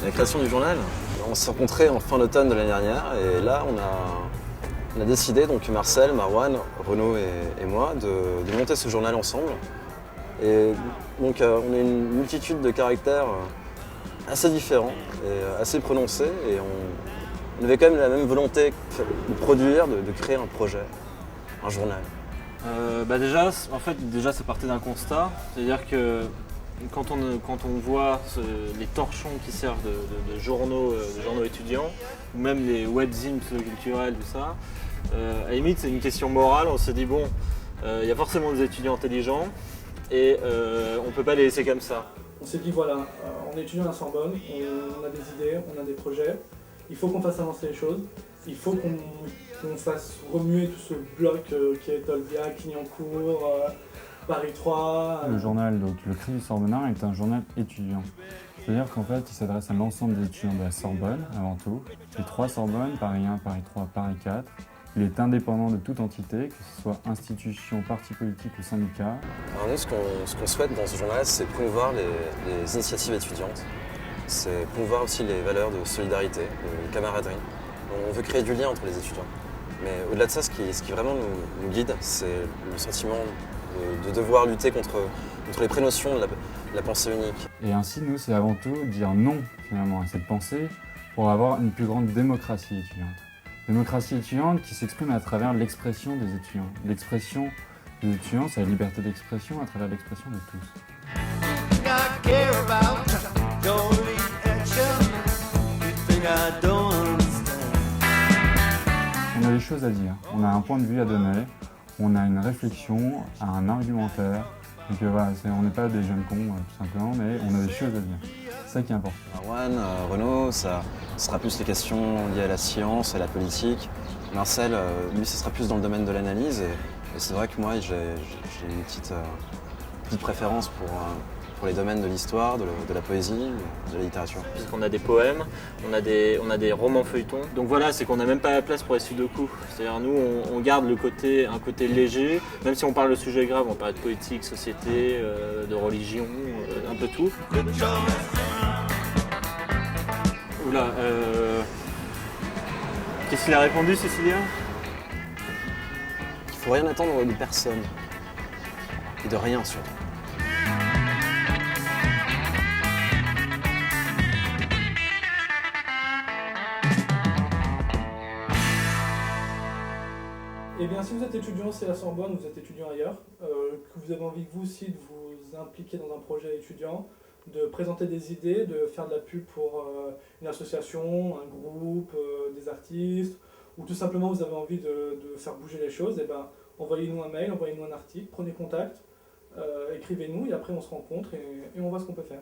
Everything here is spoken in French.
La création du journal, on s'est rencontrés en fin d'automne de l'année dernière et là on a décidé, donc Marcel, Marouane, Renaud et moi, de monter ce journal ensemble. Et donc on a une multitude de caractères assez différents et assez prononcés et on avait quand même la même volonté de produire, de créer un projet, un journal. Déjà, ça partait d'un constat, c'est-à-dire que quand on voit les torchons qui servent de journaux étudiants, ou même les webzines pseudo-culturels, tout ça, à la limite c'est une question morale, on se dit bon, il y a forcément des étudiants intelligents et on ne peut pas les laisser comme ça. On s'est dit voilà, on est étudiant à la Sorbonne, on a des idées, on a des projets, il faut qu'on fasse avancer les choses, il faut qu'on fasse remuer tout ce bloc qui est Tolbiac, Clignancourt, Paris 3. Le journal, donc le Crédit Sorbonnin, est un journal étudiant. C'est-à-dire qu'en fait, il s'adresse à l'ensemble des étudiants de la Sorbonne, avant tout. Les 3 Sorbonnes, Paris 1, Paris 3, Paris 4. Il est indépendant de toute entité, que ce soit institution, parti politique ou syndicat. Alors nous, ce qu'on souhaite dans ce journal, c'est promouvoir les initiatives étudiantes. C'est promouvoir aussi les valeurs de solidarité, de camaraderie. On veut créer du lien entre les étudiants. Mais au-delà de ça, ce qui vraiment nous guide, c'est le sentiment de devoir lutter contre les prénotions de la pensée unique. Et ainsi, nous, c'est avant tout dire non, finalement, à cette pensée pour avoir une plus grande démocratie étudiante. Démocratie étudiante qui s'exprime à travers l'expression des étudiants. L'expression des étudiants, c'est la liberté d'expression à travers l'expression de tous. On a des choses à dire, on a un point de vue à donner, on a une réflexion, un argumentaire. Donc voilà, on n'est pas des jeunes cons tout simplement, mais on a des choses à dire. C'est ça qui est important. Marouane, Renaud, ça sera plus les questions liées à la science, à la politique. Marcel, lui, ce sera plus dans le domaine de l'analyse. Et c'est vrai que moi, j'ai une petite préférence pour les domaines de l'histoire, de la poésie, de la littérature. Puisqu'on a des poèmes, on a des romans feuilletons. Donc voilà, c'est qu'on n'a même pas la place pour les sudoku. C'est-à-dire nous, on garde un côté léger, même si on parle de sujets graves, on parle de politique, société, de religion, un peu tout. Oula, qu'est-ce qu'il a répondu, Cécilia? Il ne faut rien attendre de personne. Et de rien surtout. Eh bien, si vous êtes étudiant ici à la Sorbonne, vous êtes étudiant ailleurs, que vous avez envie vous aussi de vous impliquer dans un projet étudiant, de présenter des idées, de faire de la pub pour une association, un groupe, des artistes, ou tout simplement vous avez envie de faire bouger les choses, eh ben, envoyez-nous un mail, envoyez-nous un article, prenez contact, écrivez-nous et après on se rencontre et on voit ce qu'on peut faire.